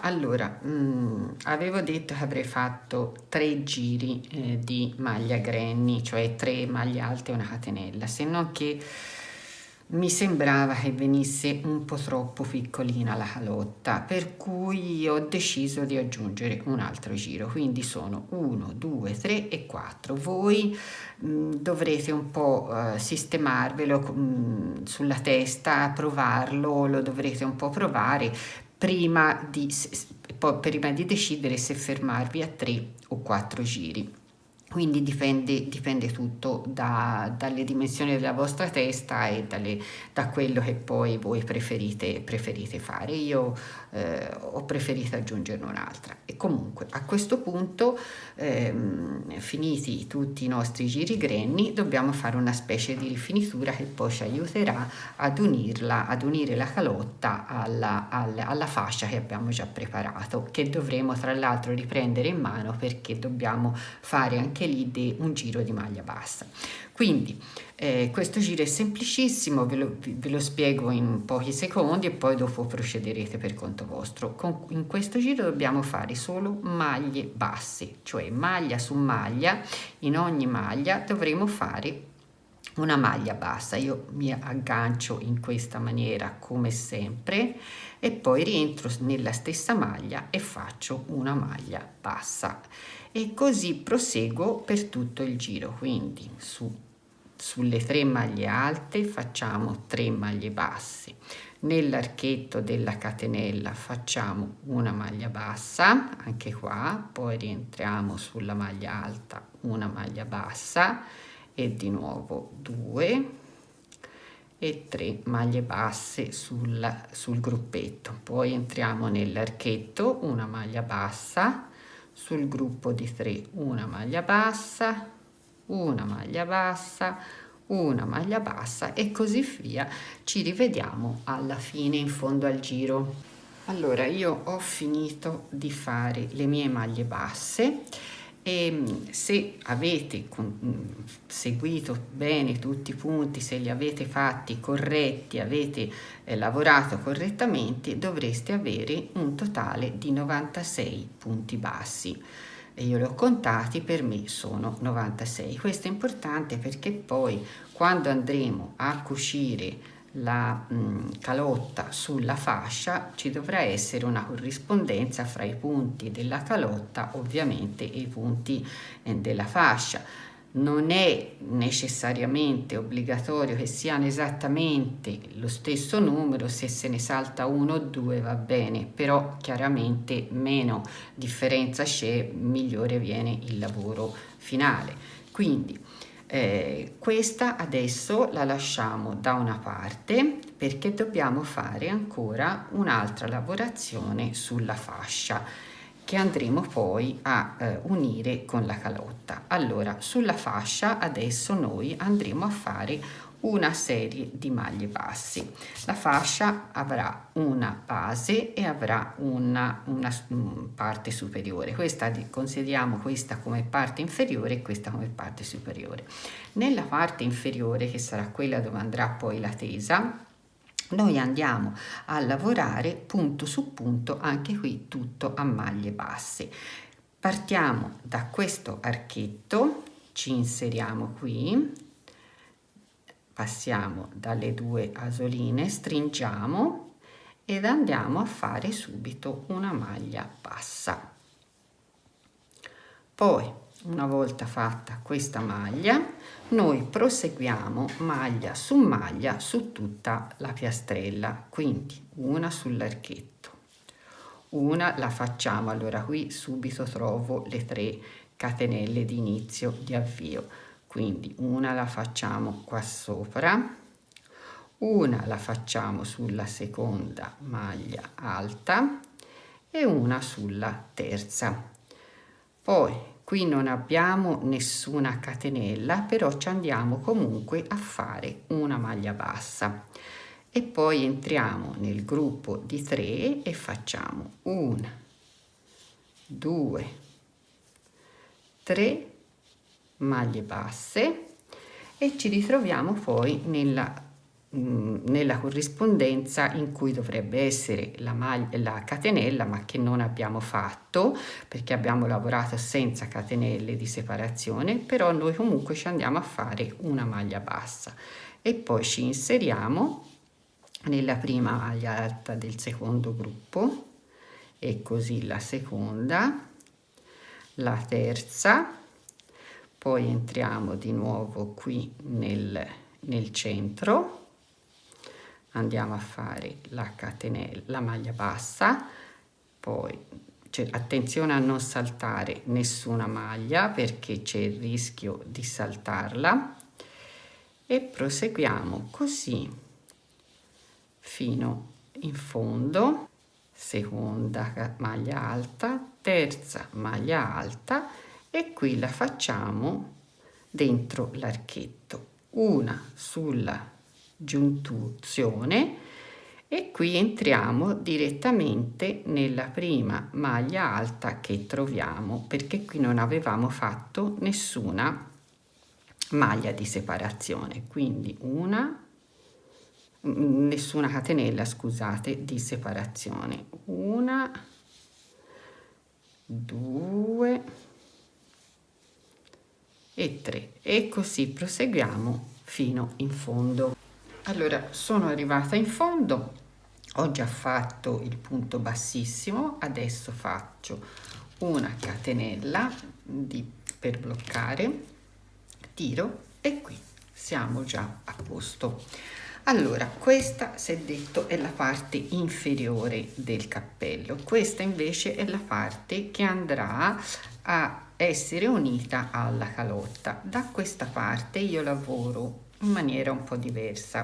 Allora, avevo detto che avrei fatto 3 giri di maglia granny, cioè 3 maglie alte e una catenella, se non che mi sembrava che venisse un po' troppo piccolina la calotta, per cui ho deciso di aggiungere un altro giro, quindi sono 1, 2, 3 e 4. Voi dovrete un po' sistemarvelo sulla testa, provarlo, lo dovrete un po' provare prima di decidere se fermarvi a 3 o 4 giri. Quindi dipende tutto dalle dimensioni della vostra testa e da quello che poi voi preferite fare. Io ho preferito aggiungerne un'altra. E comunque a questo punto, finiti tutti i nostri giri granny, dobbiamo fare una specie di rifinitura che poi ci aiuterà ad unire la calotta alla fascia che abbiamo già preparato, che dovremo tra l'altro riprendere in mano perché dobbiamo fare anche lì un giro di maglia bassa. Quindi questo giro è semplicissimo, ve lo spiego in pochi secondi e poi dopo procederete per conto vostro. In questo giro dobbiamo fare solo maglie basse, cioè maglia su maglia. In ogni maglia dovremo fare una maglia bassa. Io mi aggancio in questa maniera come sempre e poi rientro nella stessa maglia e faccio una maglia bassa, e così proseguo per tutto il giro. Quindi sulle 3 maglie alte facciamo 3 maglie basse, nell'archetto della catenella facciamo una maglia bassa, anche qua, poi rientriamo sulla maglia alta, una maglia bassa e di nuovo 2 e 3 maglie basse sul gruppetto, poi entriamo nell'archetto, una maglia bassa, sul gruppo di 3 una maglia bassa, una maglia bassa, una maglia bassa e così via. Ci rivediamo alla fine, in fondo al giro. Allora, io ho finito di fare le mie maglie basse e se avete seguito bene tutti i punti, se li avete fatti corretti, avete lavorato correttamente, dovreste avere un totale di 96 punti bassi. E io li ho contati, per me sono 96. Questo è importante perché poi quando andremo a cucire la calotta sulla fascia ci dovrà essere una corrispondenza fra i punti della calotta ovviamente e i punti della fascia. Non è necessariamente obbligatorio che siano esattamente lo stesso numero, se se ne salta uno o due va bene, però chiaramente meno differenza c'è, migliore viene il lavoro finale. Quindi questa adesso la lasciamo da una parte perché dobbiamo fare ancora un'altra lavorazione sulla fascia che andremo poi a unire con la calotta. Allora, sulla fascia adesso noi andremo a fare una serie di maglie bassi. La fascia avrà una base e avrà una parte superiore. Questa consideriamo questa come parte inferiore e questa come parte superiore. Nella parte inferiore, che sarà quella dove andrà poi la tesa, noi andiamo a lavorare punto su punto, anche qui tutto a maglie basse. Partiamo da questo archetto, ci inseriamo qui, passiamo dalle 2 asoline, stringiamo ed andiamo a fare subito una maglia bassa. Poi, una volta fatta questa maglia, noi proseguiamo maglia su tutta la piastrella, quindi una sull'archetto, una la facciamo, allora qui subito trovo le 3 catenelle di inizio di avvio, quindi una la facciamo qua sopra, una la facciamo sulla seconda maglia alta e una sulla terza. Poi qui non abbiamo nessuna catenella, però ci andiamo comunque a fare una maglia bassa e poi entriamo nel gruppo di 3 e facciamo 1, 2, 3 maglie basse e ci ritroviamo poi nella corrispondenza in cui dovrebbe essere la catenella, ma che non abbiamo fatto perché abbiamo lavorato senza catenelle di separazione, però noi comunque ci andiamo a fare una maglia bassa e poi ci inseriamo nella prima maglia alta del secondo gruppo e così la seconda, la terza, poi entriamo di nuovo qui nel centro, andiamo a fare la catenella, la maglia bassa, poi attenzione a non saltare nessuna maglia perché c'è il rischio di saltarla e proseguiamo così fino in fondo. Seconda maglia alta, terza maglia alta e qui la facciamo dentro l'archetto, una sulla giunzione e qui entriamo direttamente nella prima maglia alta che troviamo perché qui non avevamo fatto nessuna maglia di separazione, quindi nessuna catenella, scusate, di separazione, 1, 2 e 3 e così proseguiamo fino in fondo. Allora sono arrivata in fondo, ho già fatto il punto bassissimo, adesso faccio una catenella per bloccare, tiro e qui siamo già a posto. Allora, questa, si è detto, è la parte inferiore del cappello, questa invece è la parte che andrà a essere unita alla calotta. Da questa parte io lavoro in maniera un po' diversa.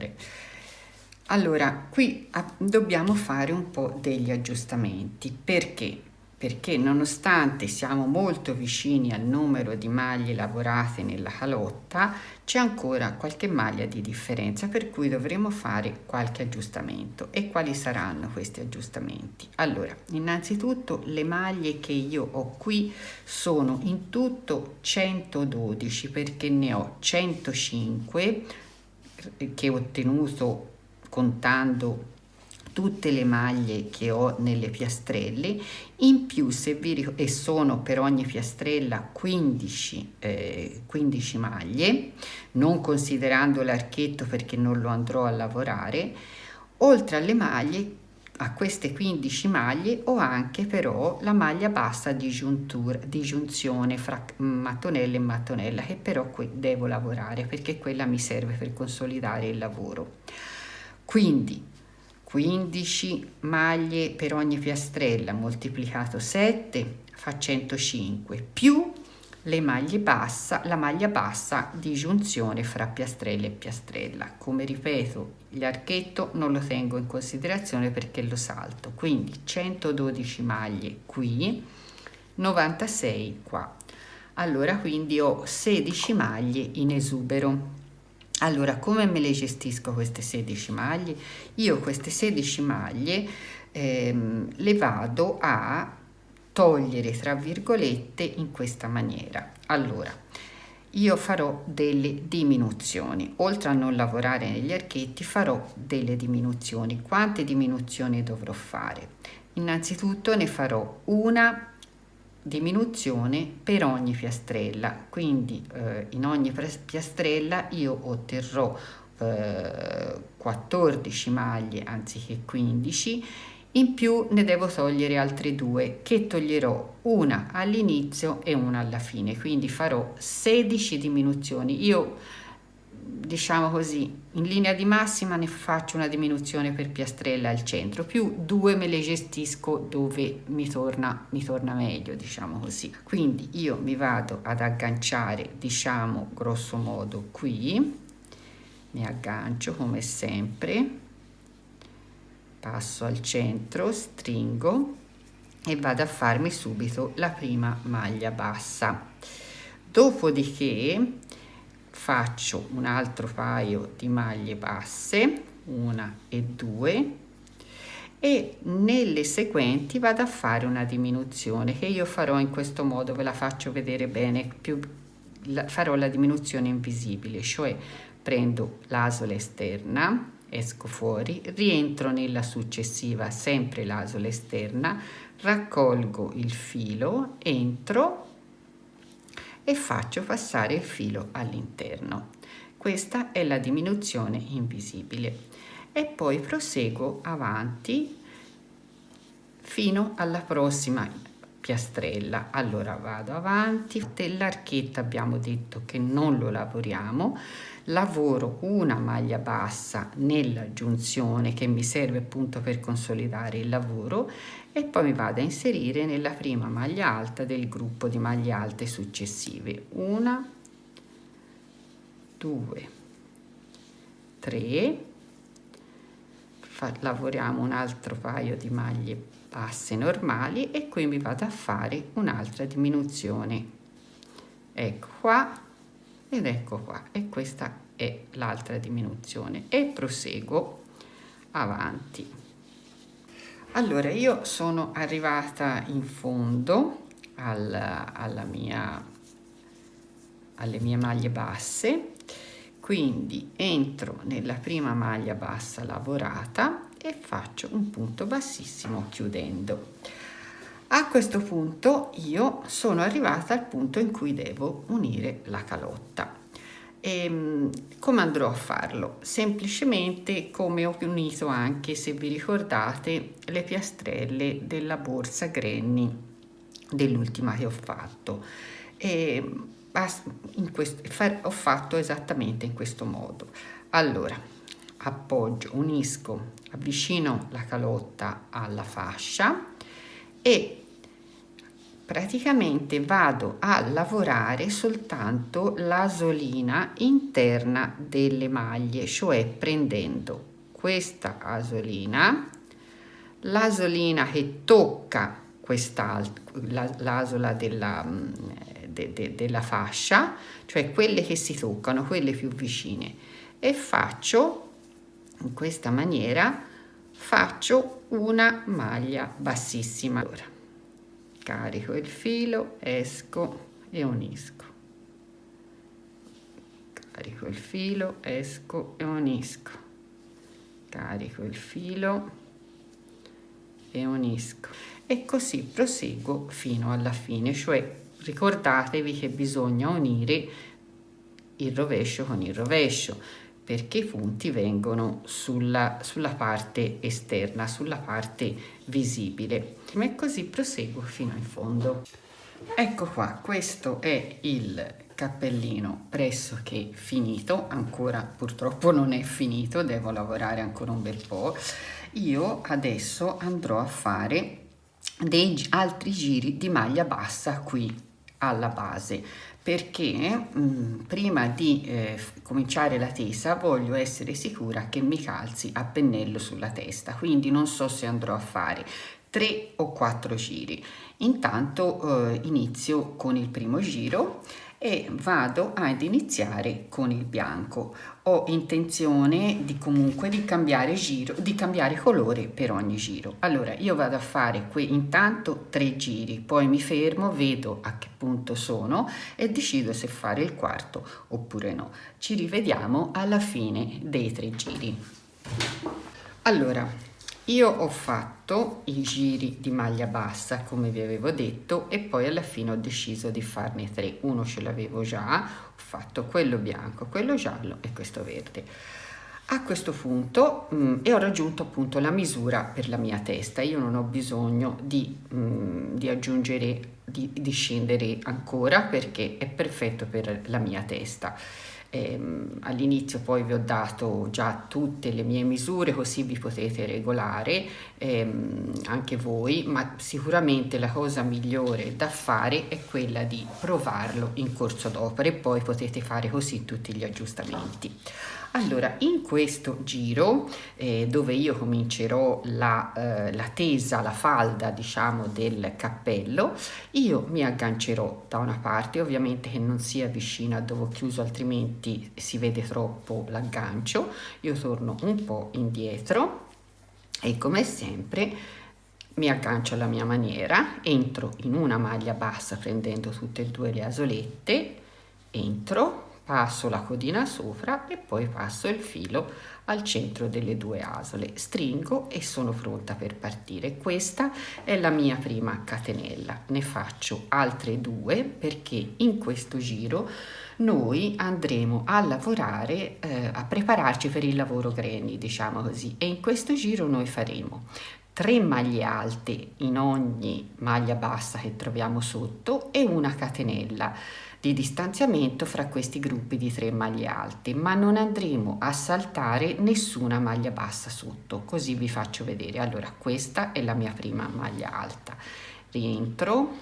Allora, qui dobbiamo fare un po' degli aggiustamenti. Perché? Perché nonostante siamo molto vicini al numero di maglie lavorate nella calotta, c'è ancora qualche maglia di differenza, per cui dovremo fare qualche aggiustamento. E quali saranno questi aggiustamenti? Allora, innanzitutto le maglie che io ho qui sono in tutto 112 perché ne ho 105 che ho ottenuto contando tutte le maglie che ho nelle piastrelle, in più se e sono per ogni piastrella 15 maglie, non considerando l'archetto perché non lo andrò a lavorare. Oltre alle maglie, a queste 15 maglie ho anche però la maglia bassa di giunzione fra mattonella e mattonella, che però qui devo lavorare perché quella mi serve per consolidare il lavoro. Quindi 15 maglie per ogni piastrella moltiplicato 7 fa 105 più la maglia bassa di giunzione fra piastrella e piastrella. Come ripeto, l'archetto non lo tengo in considerazione perché lo salto, quindi 112 maglie qui, 96 qua. Allora quindi ho 16 maglie in esubero. Allora, come me le gestisco queste 16 maglie? Io queste 16 maglie le vado a togliere tra virgolette in questa maniera. Allora, io farò delle diminuzioni, oltre a non lavorare negli archetti farò delle diminuzioni. Quante diminuzioni dovrò fare? Innanzitutto ne farò una diminuzione per ogni piastrella, quindi in ogni piastrella io otterrò 14 maglie anziché 15, in più ne devo togliere altre due che toglierò una all'inizio e una alla fine, quindi farò 16 diminuzioni. Io diciamo così, in linea di massima ne faccio una diminuzione per piastrella al centro, più due me le gestisco dove mi torna meglio, diciamo così. Quindi io mi vado ad agganciare, diciamo grosso modo qui, mi aggancio come sempre, passo al centro, stringo e vado a farmi subito la prima maglia bassa. Dopodiché faccio un altro paio di maglie basse, 1 e 2, e nelle seguenti vado a fare una diminuzione che io farò in questo modo, ve la faccio vedere bene, farò la diminuzione invisibile, cioè prendo l'asola esterna esco fuori, rientro nella successiva, sempre l'asola esterna, raccolgo il filo, entro e faccio passare il filo all'interno. Questa è la diminuzione invisibile e poi proseguo avanti fino alla prossima piastrella. Allora vado avanti, dell'archetto abbiamo detto che non lo lavoriamo, lavoro una maglia bassa nella giunzione che mi serve appunto per consolidare il lavoro e poi mi vado a inserire nella prima maglia alta del gruppo di maglie alte successive. 1, 2, 3, lavoriamo un altro paio di maglie basse normali e qui mi vado a fare un'altra diminuzione, ecco qua ed ecco qua, e questa è l'altra diminuzione e proseguo avanti. Allora io sono arrivata in fondo alle mie maglie basse, quindi entro nella prima maglia bassa lavorata e faccio un punto bassissimo chiudendo. A questo punto io sono arrivata al punto in cui devo unire la calotta. E come andrò a farlo? Semplicemente come ho unito anche, se vi ricordate, le piastrelle della borsa Granny dell'ultima che ho fatto. Ho fatto esattamente in questo modo. Allora appoggio, unisco, avvicino la calotta alla fascia e praticamente vado a lavorare soltanto l'asolina interna delle maglie, cioè prendendo questa asolina, l'asolina che tocca l'asola della fascia, cioè quelle che si toccano, quelle più vicine, e faccio in questa maniera, faccio una maglia bassissima. Allora carico il filo, esco e unisco, carico il filo, esco e unisco, carico il filo e unisco e così proseguo fino alla fine, cioè ricordatevi che bisogna unire il rovescio con il rovescio perché i punti vengono sulla parte esterna, sulla parte visibile, e così proseguo fino in fondo. Ecco qua, questo è il cappellino pressoché finito, ancora purtroppo non è finito, devo lavorare ancora un bel po'. Io adesso andrò a fare altri giri di maglia bassa qui alla base, perché prima di cominciare la tesa voglio essere sicura che mi calzi a pennello sulla testa, quindi non so se andrò a fare 3 o 4 giri. Intanto inizio con il primo giro e vado ad iniziare con il bianco. Ho intenzione di cambiare giro, di cambiare colore per ogni giro. Allora io vado a fare qui intanto 3 giri, poi mi fermo, vedo a che punto sono e decido se fare il quarto oppure no. Ci rivediamo alla fine dei 3 giri. Allora io ho fatto i giri di maglia bassa come vi avevo detto e poi alla fine ho deciso di farne 3. Uno ce l'avevo già, ho fatto quello bianco, quello giallo e questo verde. A questo punto e ho raggiunto appunto la misura per la mia testa. Io non ho bisogno di aggiungere, di scendere ancora perché è perfetto per la mia testa. All'inizio poi vi ho dato già tutte le mie misure così vi potete regolare anche voi, ma sicuramente la cosa migliore da fare è quella di provarlo in corso d'opera e poi potete fare così tutti gli aggiustamenti. Allora in questo giro dove io comincerò la tesa, la falda diciamo del cappello, io mi aggancerò da una parte, ovviamente che non sia vicino a dove ho chiuso altrimenti si vede troppo l'aggancio. Io torno un po' indietro e come sempre mi aggancio alla mia maniera, entro in una maglia bassa prendendo tutte e due le asolette, entro, passo la codina sopra e poi passo il filo al centro delle due asole, stringo e sono pronta per partire. Questa è la mia prima catenella, ne faccio altre due perché in questo giro noi andremo a lavorare, a prepararci per il lavoro granny, diciamo così, e in questo giro noi faremo 3 maglie alte in ogni maglia bassa che troviamo sotto e una catenella di distanziamento fra questi gruppi di 3 maglie alte, ma non andremo a saltare nessuna maglia bassa sotto, così vi faccio vedere. Allora, questa è la mia prima maglia alta, rientro,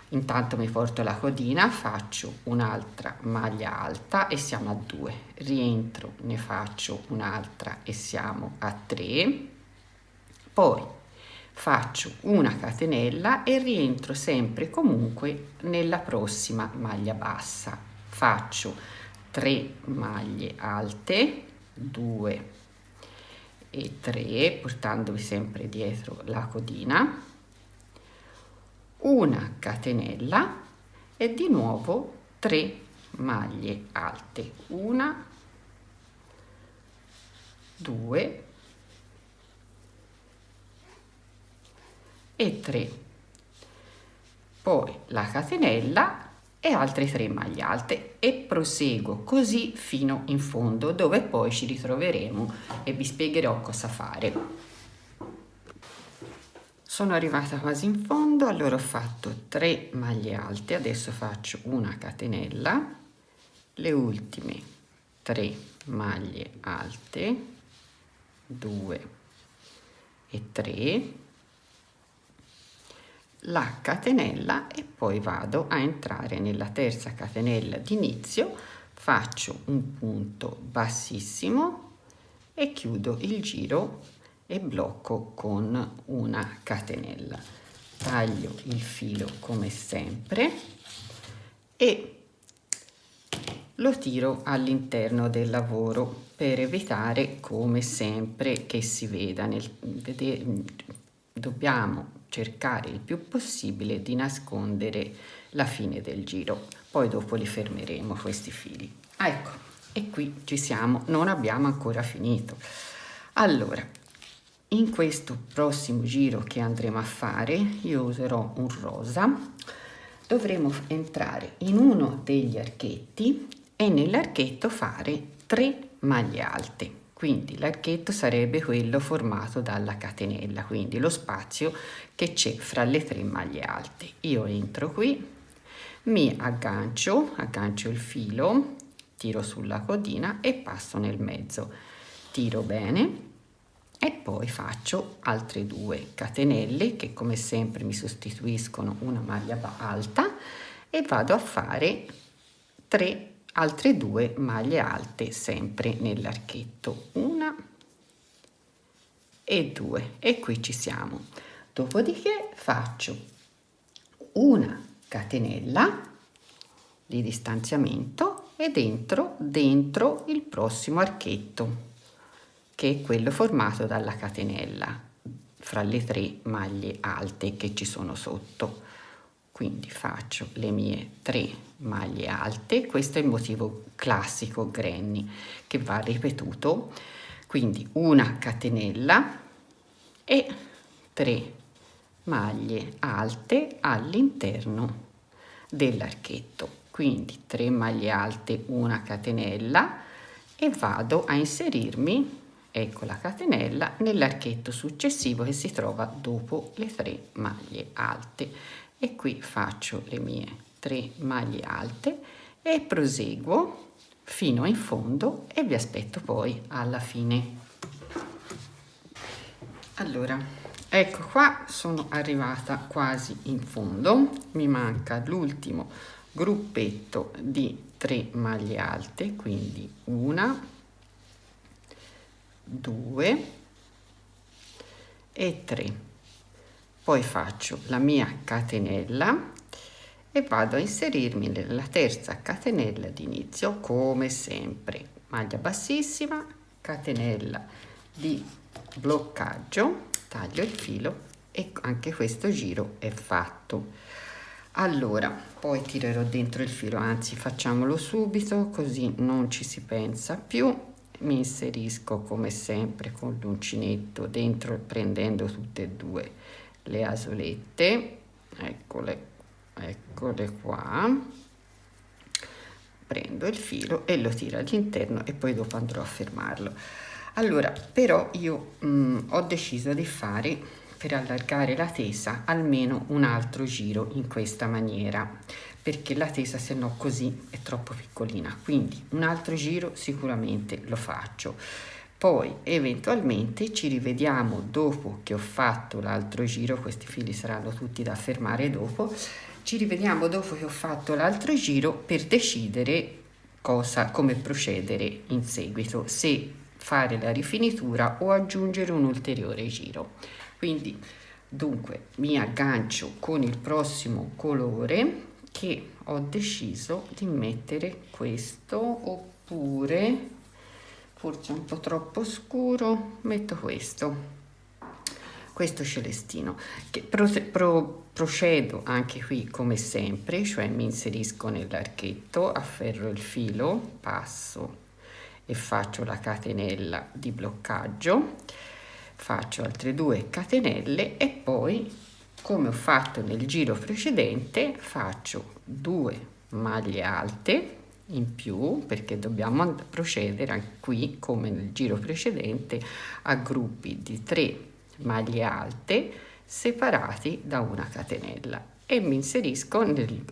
intanto mi porto la codina, faccio un'altra maglia alta e siamo a 2, rientro, ne faccio un'altra e siamo a 3, poi faccio una catenella e rientro sempre comunque nella prossima maglia bassa, faccio 3 maglie alte, 2 e 3, portandovi sempre dietro la codina, una catenella e di nuovo 3 maglie alte, 1, 2 e 3, poi la catenella e altre 3 maglie alte e proseguo così fino in fondo, dove poi ci ritroveremo e vi spiegherò cosa fare. Sono arrivata quasi in fondo, allora ho fatto 3 maglie alte, adesso faccio una catenella, le ultime 3 maglie alte, 2 e 3, la catenella e poi vado a entrare nella terza catenella d'inizio, faccio un punto bassissimo e chiudo il giro e blocco con una catenella. Taglio il filo come sempre e lo tiro all'interno del lavoro per evitare, come sempre, che si veda. Dobbiamo cercare il più possibile di nascondere la fine del giro, poi dopo li fermeremo questi fili. Ecco, e qui ci siamo, non abbiamo ancora finito. Allora, in questo prossimo giro che andremo a fare io userò un rosa, dovremo entrare in uno degli archetti e nell'archetto fare 3 maglie alte, quindi l'archetto sarebbe quello formato dalla catenella, quindi lo spazio che c'è fra le 3 maglie alte. Io entro qui, mi aggancio il filo, tiro sulla codina e passo nel mezzo, tiro bene e poi faccio altre 2 catenelle che come sempre mi sostituiscono una maglia alta e vado a fare altre 2 maglie alte sempre nell'archetto, 1 e 2 e qui ci siamo. Dopodiché faccio una catenella di distanziamento ed entro dentro il prossimo archetto, che è quello formato dalla catenella fra le 3 maglie alte che ci sono sotto. Quindi faccio le mie 3 maglie alte, questo è il motivo classico granny che va ripetuto, quindi una catenella e 3 maglie alte all'interno dell'archetto, quindi 3 maglie alte, una catenella e vado a inserirmi, ecco la catenella, nell'archetto successivo che si trova dopo le 3 maglie alte e qui faccio le mie 3 maglie alte e proseguo fino in fondo e vi aspetto poi alla fine. Allora, ecco qua, sono arrivata quasi in fondo, mi manca l'ultimo gruppetto di 3 maglie alte, quindi 1, 2 e 3. Poi faccio la mia catenella e vado a inserirmi nella terza catenella d'inizio come sempre, maglia bassissima, catenella di bloccaggio, taglio il filo e anche questo giro è fatto. Allora, poi tirerò dentro il filo, anzi facciamolo subito così non ci si pensa più. Mi inserisco come sempre con l'uncinetto dentro, prendendo tutte e due le asolette, eccole qua, prendo il filo e lo tiro all'interno e poi dopo andrò a fermarlo. Allora, però io ho deciso di fare, per allargare la tesa, almeno un altro giro in questa maniera, perché la tesa se no così è troppo piccolina, quindi un altro giro sicuramente lo faccio. Poi eventualmente ci rivediamo dopo che ho fatto l'altro giro, questi fili saranno tutti da fermare dopo, ci rivediamo dopo che ho fatto l'altro giro per decidere come procedere in seguito, se fare la rifinitura o aggiungere un ulteriore giro. Quindi dunque mi aggancio con il prossimo colore, che ho deciso di mettere questo, oppure forse un po' troppo scuro, metto questo celestino, che procedo anche qui come sempre, cioè mi inserisco nell'archetto, afferro il filo, passo e faccio la catenella di bloccaggio, faccio altre 2 catenelle e poi, come ho fatto nel giro precedente, faccio 2 maglie alte in più, perché dobbiamo procedere anche qui come nel giro precedente a gruppi di 3 maglie alte separati da una catenella, e mi inserisco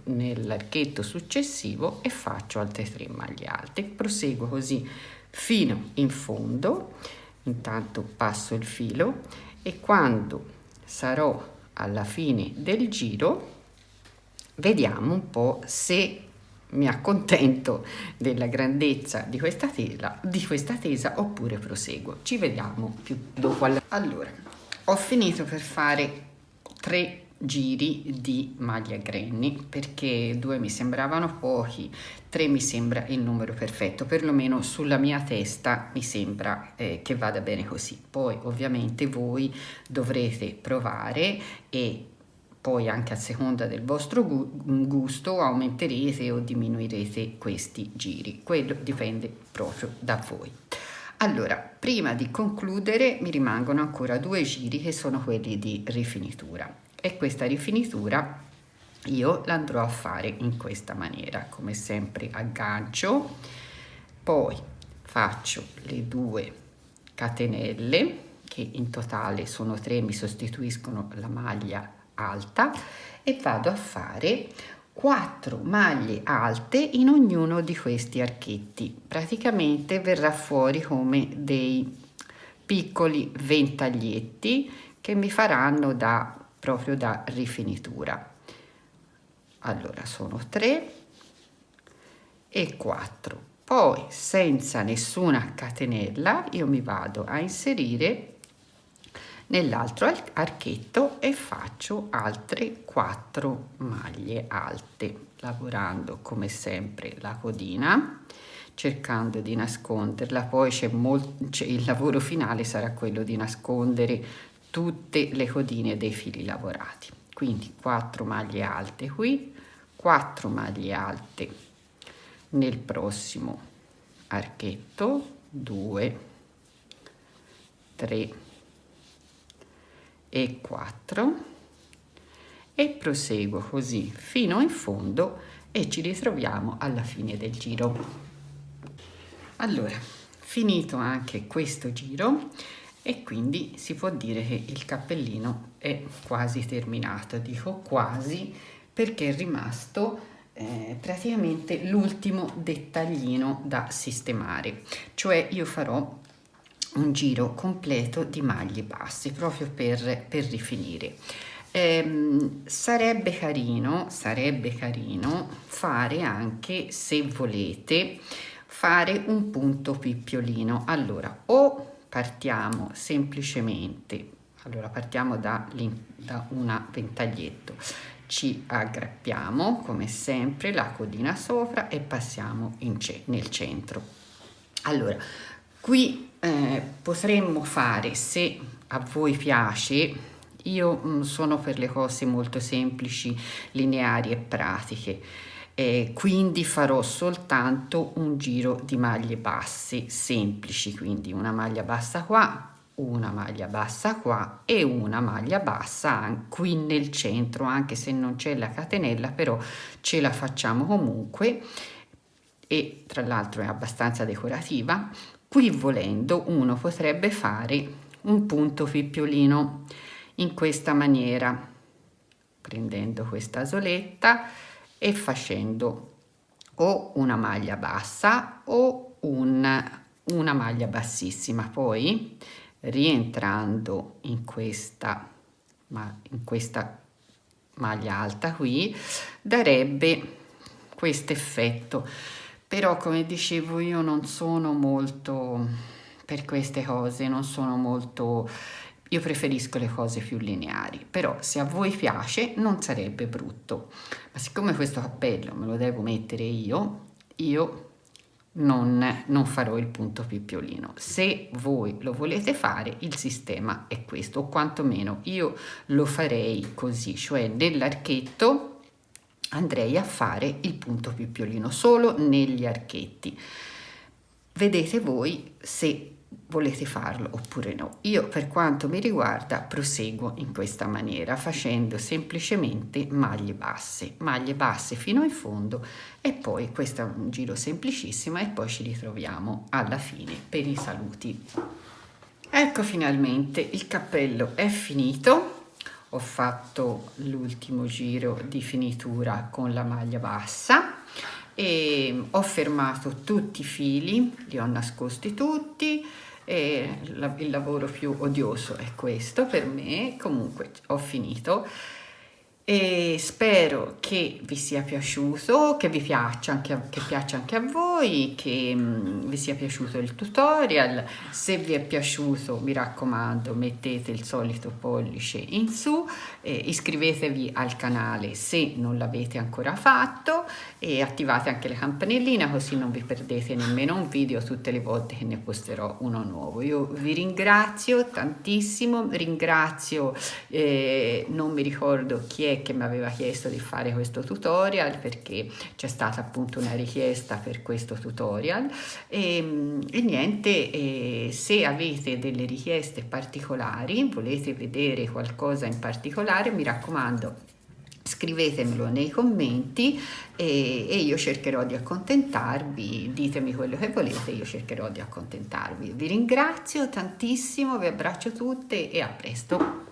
nell'archetto successivo e faccio altre 3 maglie alte. Proseguo così fino in fondo. Intanto passo il filo e quando sarò alla fine del giro vediamo un po' se mi accontento della grandezza di questa tesa oppure proseguo. Ci vediamo più dopo. Allora, ho finito per fare 3 giri di maglia granny, perché 2 mi sembravano pochi, 3 mi sembra il numero perfetto, perlomeno sulla mia testa mi sembra che vada bene così. Poi ovviamente voi dovrete provare e poi anche a seconda del vostro gusto aumenterete o diminuirete questi giri, quello dipende proprio da voi. Allora, prima di concludere mi rimangono ancora 2 giri che sono quelli di rifinitura, e questa rifinitura io l'andrò a fare in questa maniera, come sempre aggancio, poi faccio le 2 catenelle che in totale sono 3, mi sostituiscono la maglia alta, e vado a fare 4 maglie alte in ognuno di questi archetti. Praticamente verrà fuori come dei piccoli ventaglietti che mi faranno proprio da rifinitura. Allora sono 3 e 4, poi senza nessuna catenella io mi vado a inserire nell'altro archetto e faccio altre 4 maglie alte, lavorando come sempre la codina, cercando di nasconderla. Poi il lavoro finale sarà quello di nascondere tutte le codine dei fili lavorati. Quindi 4 maglie alte qui, 4 maglie alte nel prossimo archetto, 2, 3 e 4, e proseguo così fino in fondo e ci ritroviamo alla fine del giro. Allora, finito anche questo giro, e quindi si può dire che il cappellino è quasi terminato. Dico quasi perché è rimasto praticamente l'ultimo dettaglino da sistemare, cioè io farò un giro completo di maglie basse proprio per rifinire. Sarebbe carino fare anche, se volete, fare un punto picciolino. Allora, o partiamo semplicemente, partiamo da una ventaglietto, ci aggrappiamo come sempre la codina sopra e passiamo nel centro. Allora, qui potremmo fare, se a voi piace, io sono per le cose molto semplici, lineari e pratiche. Quindi farò soltanto un giro di maglie basse semplici, quindi una maglia bassa qua, una maglia bassa qua e una maglia bassa qui nel centro, anche se non c'è la catenella, però ce la facciamo comunque, e tra l'altro è abbastanza decorativa. Qui volendo uno potrebbe fare un punto pippiolino in questa maniera, prendendo questa soletta e facendo o una maglia bassa o una maglia bassissima, poi rientrando in questa maglia alta qui darebbe questo effetto. Però come dicevo io non sono molto per queste cose, non sono molto, io preferisco le cose più lineari, però se a voi piace non sarebbe brutto. Ma siccome questo cappello me lo devo mettere io non farò il punto pippiolino. Se voi lo volete fare, il sistema è questo, o quantomeno io lo farei così, cioè nell'archetto andrei a fare il punto pippiolino solo negli archetti. Vedete voi se volete farlo oppure no. Io per quanto mi riguarda proseguo in questa maniera, facendo semplicemente maglie basse fino in fondo, e poi questo è un giro semplicissimo e poi ci ritroviamo alla fine per i saluti. Ecco, finalmente il cappello è finito. Ho fatto l'ultimo giro di finitura con la maglia bassa e ho fermato tutti i fili, li ho nascosti tutti, e il lavoro più odioso è questo per me. Comunque ho finito e spero che vi sia piaciuto, che vi piaccia anche a voi, che vi sia piaciuto il tutorial. Se vi è piaciuto, mi raccomando, mettete il solito pollice in su, iscrivetevi al canale se non l'avete ancora fatto e attivate anche la campanellina, così non vi perdete nemmeno un video tutte le volte che ne posterò uno nuovo. Io vi ringrazio tantissimo, ringrazio non mi ricordo chi è che mi aveva chiesto di fare questo tutorial, perché c'è stata appunto una richiesta per questo tutorial e niente, se avete delle richieste particolari, volete vedere qualcosa in particolare, mi raccomando, scrivetemelo nei commenti e io cercherò di accontentarvi. Ditemi quello che volete, io cercherò di accontentarvi. Vi ringrazio tantissimo, vi abbraccio tutte e a presto.